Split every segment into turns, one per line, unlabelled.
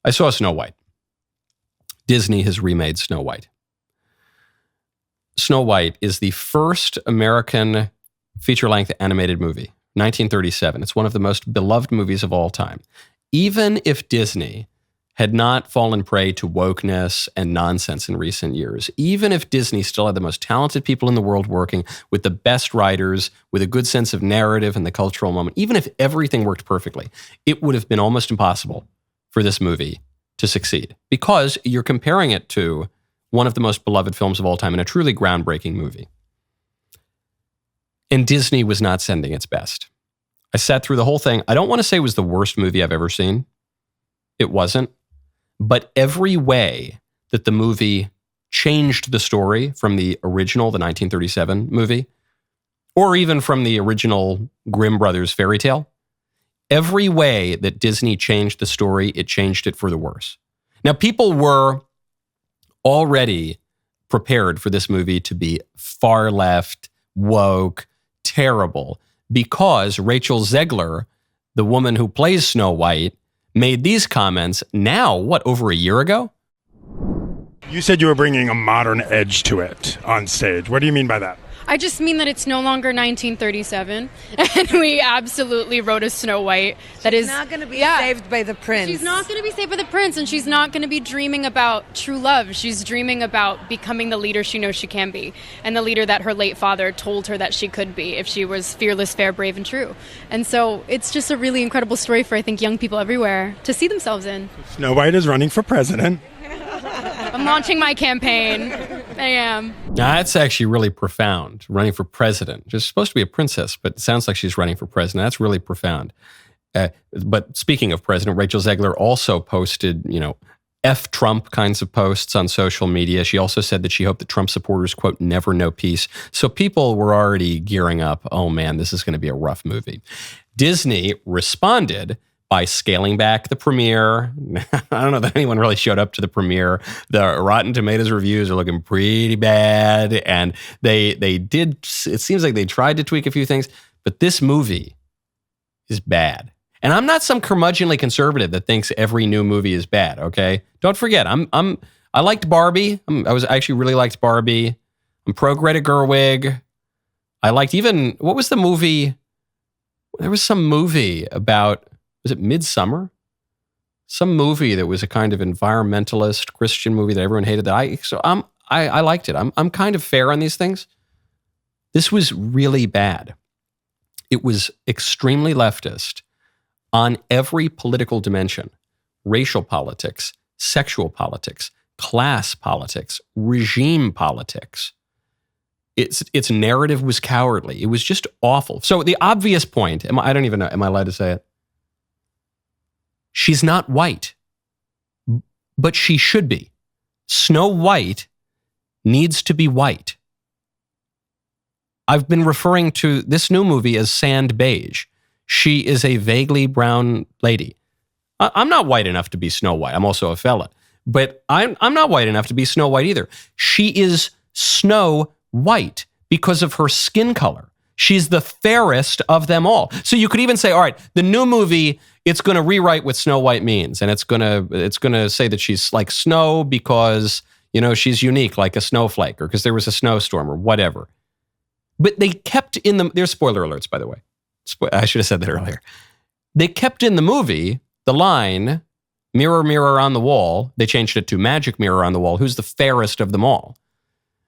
I saw Snow White. Disney has remade Snow White. Snow White is the first American feature-length animated movie, 1937. It's one of the most beloved movies of all time. Even if Disney had not fallen prey to wokeness and nonsense in recent years, even if Disney still had the most talented people in the world working with the best writers, with a good sense of narrative and the cultural moment, even if everything worked perfectly, it would have been almost impossible for this movie to succeed, because you're comparing it to one of the most beloved films of all time and a truly groundbreaking movie. And Disney was not sending its best. I sat through the whole thing. I don't want to say it was the worst movie I've ever seen. It wasn't. But every way that the movie changed the story from the original, the 1937 movie, or even from the original Grimm brothers fairy tale, every way that Disney changed the story, it changed it for the worse. Now, people were already prepared for this movie to be far left, woke, terrible, because Rachel Zegler, the woman who plays Snow White, made these comments now, over a year ago?
You said you were bringing a modern edge to it on stage. What do you mean by that?
I just mean that it's no longer 1937, and we absolutely wrote a Snow White that is
not going to be saved by the prince.
She's not going to be saved by the prince, and she's not going to be dreaming about true love. She's dreaming about becoming the leader she knows she can be, and the leader that her late father told her that she could be if she was fearless, fair, brave, and true. And so it's just a really incredible story for, I think, young people everywhere to see themselves in.
Snow White is running for president.
I'm launching my campaign. I am.
Now, that's actually really profound, running for president. She's supposed to be a princess, but it sounds like she's running for president. That's really profound. But speaking of president, Rachel Zegler also posted, F Trump kinds of posts on social media. She also said that she hoped that Trump supporters, quote, never know peace. So people were already gearing up. Oh, man, this is going to be a rough movie. Disney responded by scaling back the premiere. I don't know that anyone really showed up to the premiere. The Rotten Tomatoes reviews are looking pretty bad. And they did, it seems like they tried to tweak a few things, but this movie is bad. And I'm not some curmudgeonly conservative that thinks every new movie is bad, okay? Don't forget, I liked Barbie. I actually really liked Barbie. I'm pro Greta Gerwig. I liked what was the movie? There was some movie about, was it Midsummer? Some movie that was a kind of environmentalist Christian movie that everyone hated. I liked it. I'm kind of fair on these things. This was really bad. It was extremely leftist on every political dimension: racial politics, sexual politics, class politics, regime politics. Its narrative was cowardly. It was just awful. So the obvious point, I don't even know, am I allowed to say it? She's not white, but she should be. Snow White needs to be white. I've been referring to this new movie as sand beige. She is a vaguely brown lady. I'm not white enough to be Snow White. I'm also a fella. But I'm not white enough to be Snow White either. She is Snow White because of her skin color. She's the fairest of them all. So you could even say, all right, the new movie, it's going to rewrite what Snow White means. And it's going to say that she's like snow because, she's unique like a snowflake, or because there was a snowstorm or whatever. But they kept there's spoiler alerts, by the way. I should have said that earlier. They kept in the movie the line, mirror, mirror on the wall. They changed it to magic mirror on the wall. Who's the fairest of them all?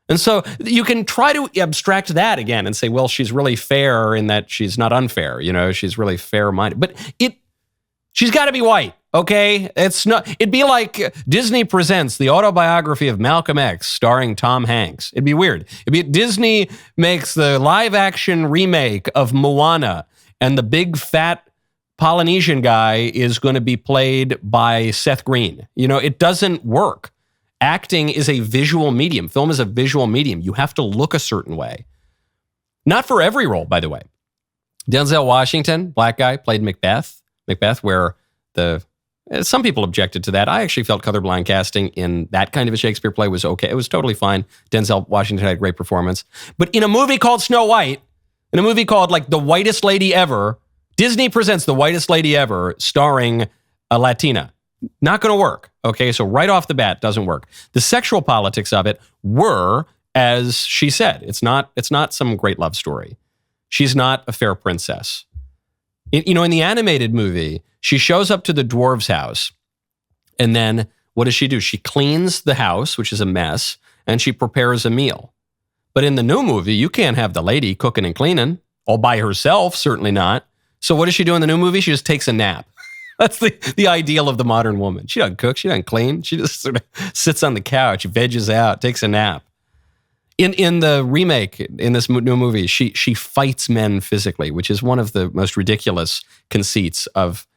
And so you can try to abstract that again and say, well, she's really fair in that she's not unfair. She's really fair-minded. But she's got to be white, okay? It'd be like Disney presents the autobiography of Malcolm X starring Tom Hanks. It'd be weird. Disney makes the live-action remake of Moana, and the big, fat Polynesian guy is going to be played by Seth Green. It doesn't work. Acting is a visual medium. Film is a visual medium. You have to look a certain way. Not for every role, by the way. Denzel Washington, black guy, played Macbeth. Macbeth, where some people objected to that. I actually felt colorblind casting in that kind of a Shakespeare play was okay. It was totally fine. Denzel Washington had a great performance. But in a movie called Snow White, in a movie called like The Whitest Lady Ever, Disney presents The Whitest Lady Ever starring a Latina. Not going to work. Okay, so right off the bat, doesn't work. The sexual politics of it were, as she said, it's not some great love story. She's not a fair princess. In the animated movie, she shows up to the dwarves' house, and then what does she do? She cleans the house, which is a mess, and she prepares a meal. But in the new movie, you can't have the lady cooking and cleaning all by herself, certainly not. So what does she do in the new movie? She just takes a nap. That's the ideal of the modern woman. She doesn't cook, she doesn't clean. She just sort of sits on the couch, veggies out, takes a nap. In the remake, in this new movie, she fights men physically, which is one of the most ridiculous conceits of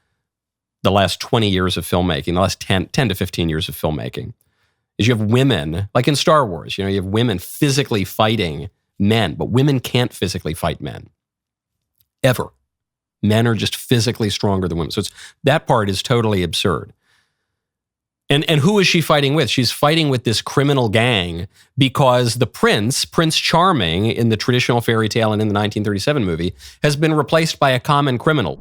the last 20 years of filmmaking, the last 10 to 15 years of filmmaking, is you have women, like in Star Wars, you have women physically fighting men, but women can't physically fight men. Ever. Men are just physically stronger than women. So that part is totally absurd. And who is she fighting with? She's fighting with this criminal gang because the Prince Charming in the traditional fairy tale and in the 1937 movie, has been replaced by a common criminal.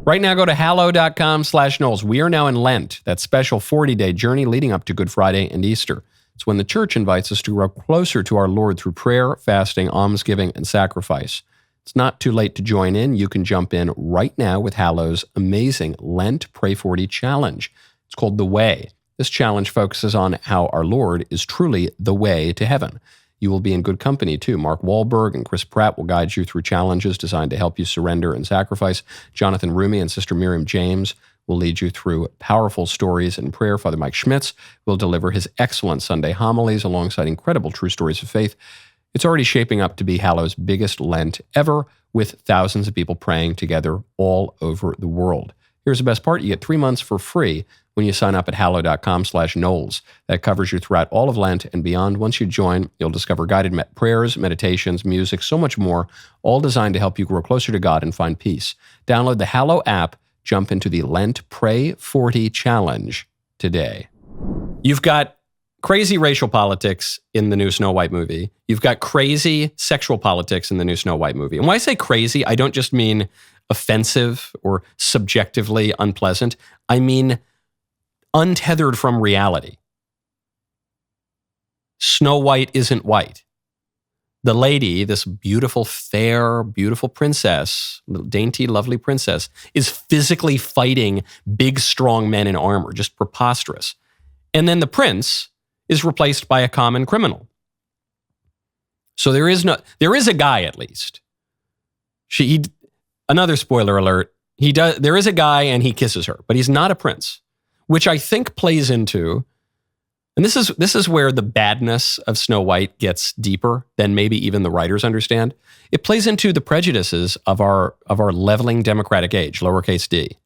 Right now, go to hallow.com/Knowles. We are now in Lent, that special 40-day journey leading up to Good Friday and Easter. It's when the church invites us to grow closer to our Lord through prayer, fasting, almsgiving, and sacrifice. It's not too late to join in. You can jump in right now with Hallow's amazing Lent Pray 40 challenge. It's called The Way. This challenge focuses on how our Lord is truly the way to heaven. You will be in good company, too. Mark Wahlberg and Chris Pratt will guide you through challenges designed to help you surrender and sacrifice. Jonathan Rumi and Sister Miriam James will lead you through powerful stories and prayer. Father Mike Schmitz will deliver his excellent Sunday homilies alongside incredible true stories of faith. It's already shaping up to be Hallow's biggest Lent ever, with thousands of people praying together all over the world. Here's the best part. You get 3 months for free when you sign up at hallow.com/Knowles. That covers you throughout all of Lent and beyond. Once you join, you'll discover guided prayers, meditations, music, so much more, all designed to help you grow closer to God and find peace. Download the Hallow app, jump into the Lent Pray 40 challenge today. You've got crazy racial politics in the new Snow White movie. You've got crazy sexual politics in the new Snow White movie. And when I say crazy, I don't just mean offensive or subjectively unpleasant. I mean untethered from reality. Snow White isn't white. The lady, this beautiful, fair, beautiful princess, dainty, lovely princess, is physically fighting big, strong men in armor, just preposterous. And then the prince is replaced by a common criminal. So there is a guy at least. Another spoiler alert, there is a guy and he kisses her, but he's not a prince, which I think plays into, and this is where the badness of Snow White gets deeper than maybe even the writers understand. It plays into the prejudices of our leveling democratic age, lowercase d,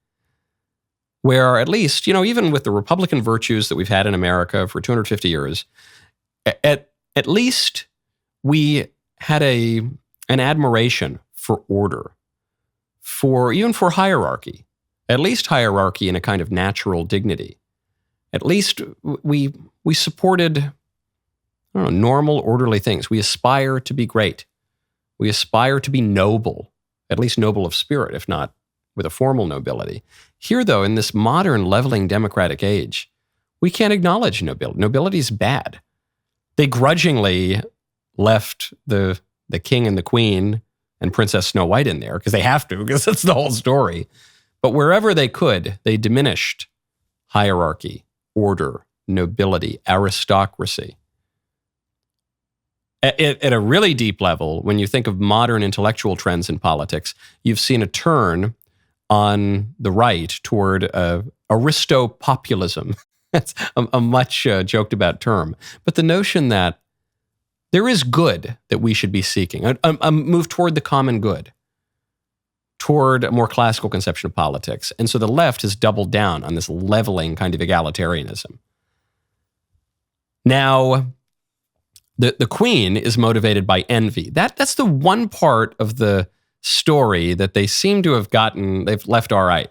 where at least, even with the Republican virtues that we've had in America for 250 years, at least we had an admiration for order, even for hierarchy, at least hierarchy in a kind of natural dignity. At least we supported, normal, orderly things. We aspire to be great. We aspire to be noble, at least noble of spirit, if not with a formal nobility. Here, though, in this modern leveling democratic age, we can't acknowledge nobility. Nobility is bad. They grudgingly left the king and the queen and Princess Snow White in there because they have to, because that's the whole story. But wherever they could, they diminished hierarchy, order, nobility, aristocracy. At a really deep level, when you think of modern intellectual trends in politics, you've seen a turn on the right toward aristopopulism. That's a much joked about term. But the notion that there is good that we should be seeking, a move toward the common good, toward a more classical conception of politics. And so the left has doubled down on this leveling kind of egalitarianism. Now, the queen is motivated by envy. That's the one part of the story that they seem to have they've left all right,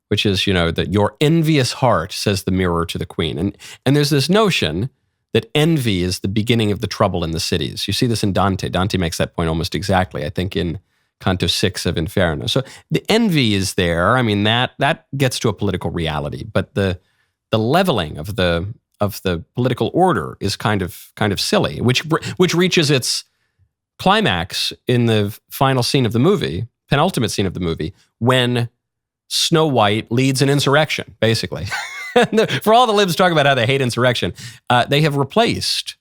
which is, that your envious heart, says the mirror to the queen. And there's this notion that envy is the beginning of the trouble in the cities. You see this in Dante. Dante makes that point almost exactly, I think, in Canto 6 of Inferno. So the envy is there. I mean, that gets to a political reality, but the the leveling of the political order is kind of silly, which reaches its climax in the final scene of the movie, penultimate scene of the movie, when Snow White leads an insurrection, basically. For all the libs talk about how they hate insurrection, they have replaced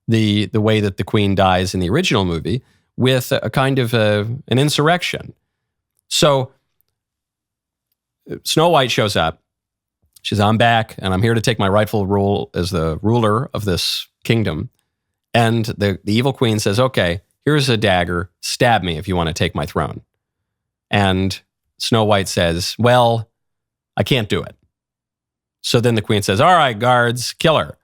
the way that the queen dies in the original movie with a kind of an insurrection. So Snow White shows up. She says, I'm back, and I'm here to take my rightful role as the ruler of this kingdom. And the evil queen says, okay, here's a dagger. Stab me if you want to take my throne. And Snow White says, well, I can't do it. So then the queen says, all right, guards, kill her.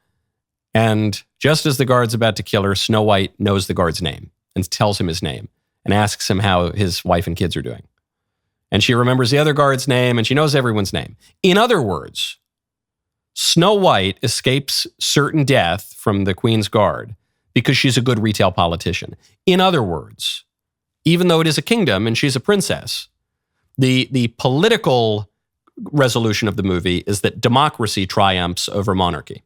And just as the guard's about to kill her, Snow White knows the guard's name and tells him his name and asks him how his wife and kids are doing. And she remembers the other guard's name and she knows everyone's name. In other words, Snow White escapes certain death from the queen's guard because she's a good retail politician. In other words, even though it is a kingdom and she's a princess, the political resolution of the movie is that democracy triumphs over monarchy.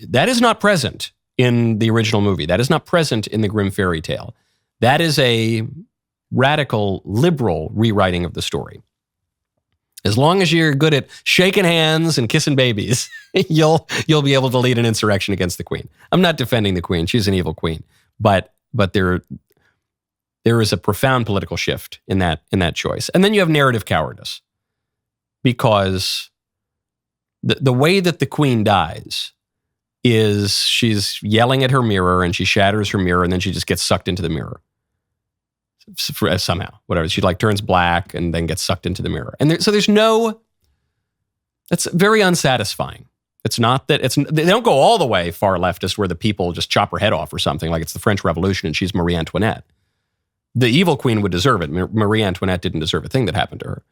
That is not present in the original movie. That is not present in the Grimm fairy tale. That is a radical, liberal rewriting of the story. As long as you're good at shaking hands and kissing babies, you'll be able to lead an insurrection against the queen. I'm not defending the queen. She's an evil queen. But there is a profound political shift in that choice. And then you have narrative cowardice, because the way that the queen dies is she's yelling at her mirror and she shatters her mirror and then she just gets sucked into the mirror somehow, whatever. She turns black and then gets sucked into the mirror. And that's very unsatisfying. It's not that they don't go all the way far leftist where the people just chop her head off or something, like it's the French Revolution and she's Marie Antoinette. The evil queen would deserve it. Marie Antoinette didn't deserve a thing that happened to her.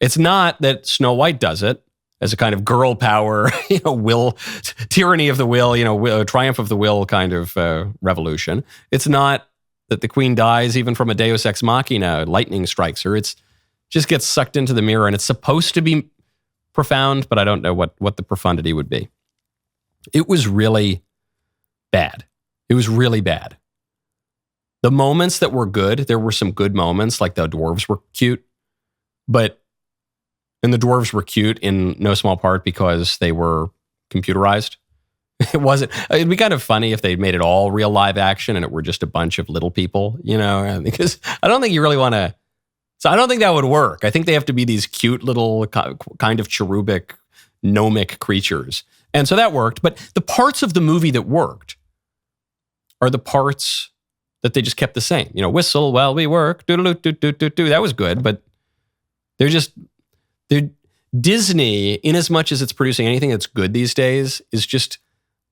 It's not that Snow White does it as a kind of girl power, tyranny of the will, triumph of the will kind of revolution. It's not that the queen dies even from a deus ex machina, lightning strikes her. It's just gets sucked into the mirror, and it's supposed to be profound, but I don't know what the profundity would be. It was really bad. It was really bad. The moments that were good, there were some good moments, like the dwarves were cute, and the dwarves were cute in no small part because they were computerized. It'd be kind of funny if they made it all real live action and it were just a bunch of little people, because I don't think you really want to. So I don't think that would work. I think they have to be these cute little kind of cherubic, gnomic creatures. And so that worked. But the parts of the movie that worked are the parts that they just kept the same. Whistle while we work. Do. That was good. But they're Disney, in as much as it's producing anything that's good these days, is just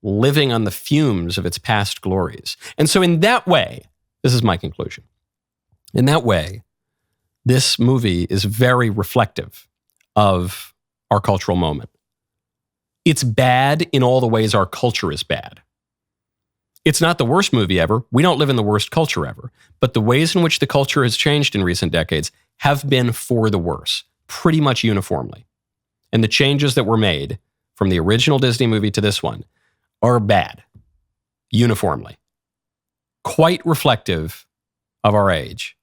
living on the fumes of its past glories. And so in that way, this is my conclusion. In that way, this movie is very reflective of our cultural moment. It's bad in all the ways our culture is bad. It's not the worst movie ever. We don't live in the worst culture ever. But the ways in which the culture has changed in recent decades have been for the worse, pretty much uniformly. And the changes that were made from the original Disney movie to this one are bad, uniformly. Quite reflective of our age.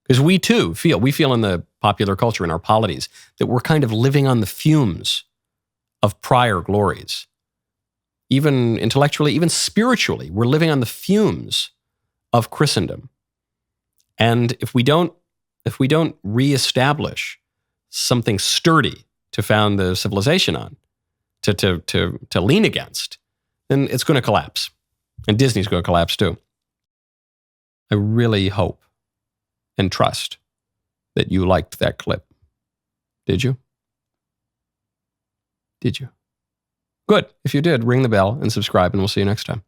Because we too feel in the popular culture, in our polities, that we're kind of living on the fumes of prior glories. Even intellectually, even spiritually, we're living on the fumes of Christendom. And if we don't reestablish something sturdy to found the civilization on, to lean against, then it's going to collapse. And Disney's going to collapse too. I really hope and trust that you liked that clip. Did you? Did you? Good. If you did, ring the bell and subscribe, and we'll see you next time.